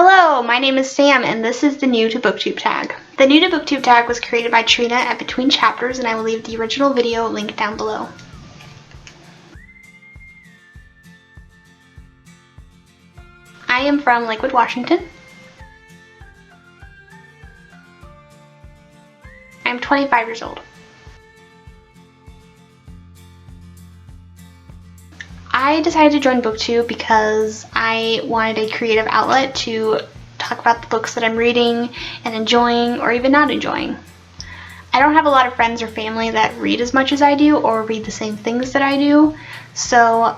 Hello, my name is Sam and this is the new To Booktube Tag. The new To Booktube Tag was created by Trina at Between Chapters, and I will leave the original video linked down below. I am from Lakewood, Washington. I am 25 years old. I decided to join BookTube because I wanted a creative outlet to talk about the books that I'm reading and enjoying, or even not enjoying. I don't have a lot of friends or family that read as much as I do or read the same things that I do, so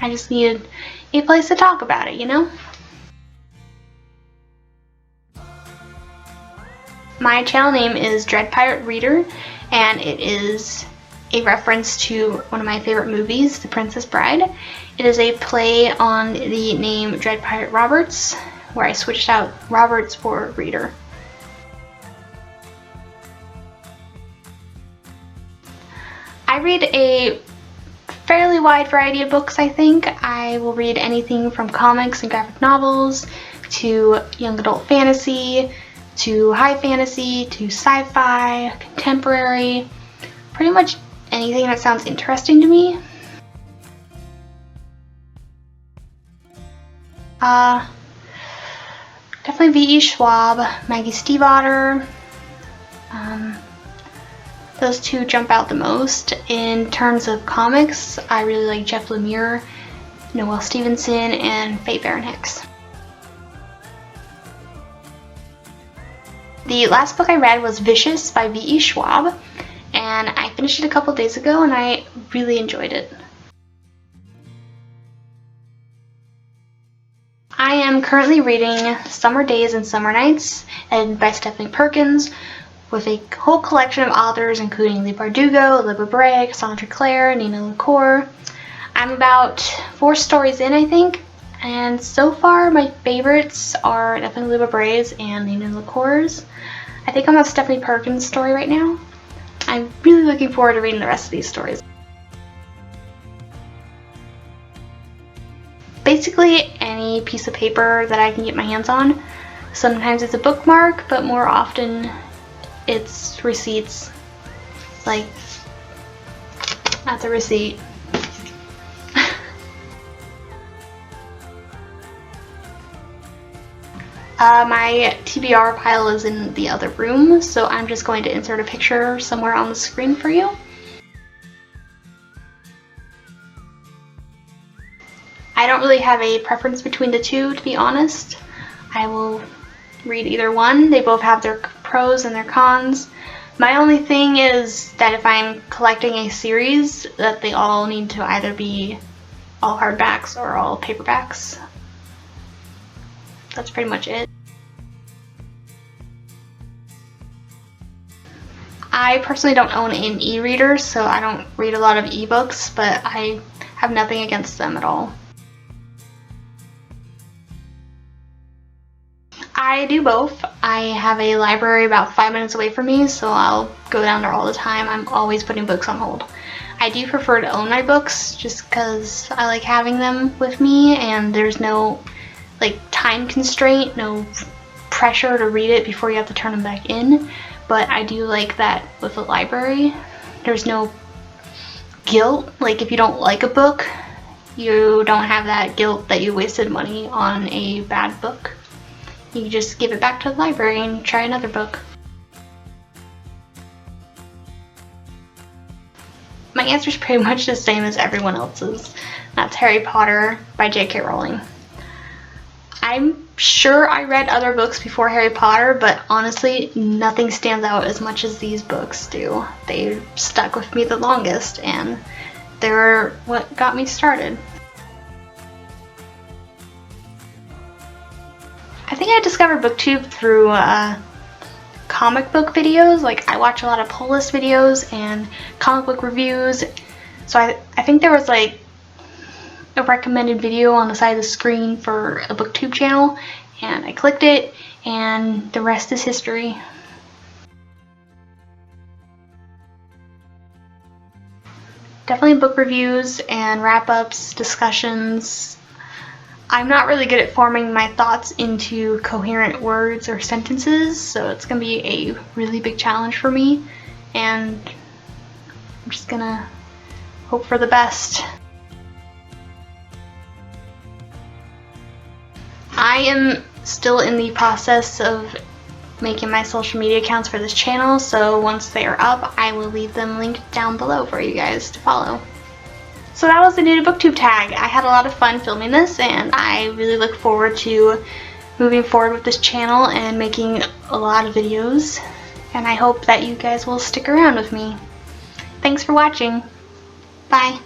I just needed a place to talk about it, you know? My channel name is Dread Pirate Reader, and it is a reference to one of my favorite movies, The Princess Bride. It is a play on the name Dread Pirate Roberts, where I switched out Roberts for Reader. I read a fairly wide variety of books, I think. I will read anything from comics and graphic novels, to young adult fantasy, to high fantasy, to sci-fi, contemporary, pretty much anything that sounds interesting to me. Definitely V.E. Schwab, Maggie Stiefvater. Those two jump out the most. In terms of comics, I really like Jeff Lemire, Noelle Stevenson, and Faye Baron Hicks. The last book I read was Vicious by V.E. Schwab, and I finished it a couple days ago and I really enjoyed it. I am currently reading Summer Days and Summer Nights, edited by Stephanie Perkins, with a whole collection of authors including Leigh Bardugo, Libba Bray, Cassandra Clare, Nina LaCour. I'm about 4 stories in, I think, and so far my favorites are definitely Libba Bray's and Nina LaCour's. I think I'm on Stephanie Perkins' story right now. I'm really looking forward to reading the rest of these stories. Basically any piece of paper that I can get my hands on. Sometimes it's a bookmark, but more often it's receipts. Like, that's a receipt. My TBR pile is in the other room, so I'm just going to insert a picture somewhere on the screen for you. I don't really have a preference between the two, to be honest. I will read either one. They both have their pros and their cons. My only thing is that if I'm collecting a series, that they all need to either be all hardbacks or all paperbacks. That's pretty much it. I personally don't own an e-reader, so I don't read a lot of ebooks, but I have nothing against them at all. I do both. I have a library about 5 minutes away from me, so I'll go down there all the time. I'm always putting books on hold. I do prefer to own my books just because I like having them with me, and there's no time constraint, no pressure to read it before you have to turn them back in. But I do like that with a library. There's no guilt. Like, if you don't like a book, you don't have that guilt that you wasted money on a bad book. You just give it back to the library and try another book. My answer is pretty much the same as everyone else's. That's Harry Potter by J.K. Rowling. I'm sure I read other books before Harry Potter, but honestly, nothing stands out as much as these books do. They stuck with me the longest, and they were what got me started. I think I discovered BookTube through comic book videos. Like, I watch a lot of pull list videos and comic book reviews, so I think there was like a recommended video on the side of the screen for a BookTube channel, and I clicked it, and the rest is history. Definitely book reviews and wrap-ups, discussions. I'm not really good at forming my thoughts into coherent words or sentences, so it's going to be a really big challenge for me, and I'm just going to hope for the best. I am still in the process of making my social media accounts for this channel, so once they are up, I will leave them linked down below for you guys to follow. So that was the new to Booktube tag. I had a lot of fun filming this, and I really look forward to moving forward with this channel and making a lot of videos, and I hope that you guys will stick around with me. Thanks for watching. Bye.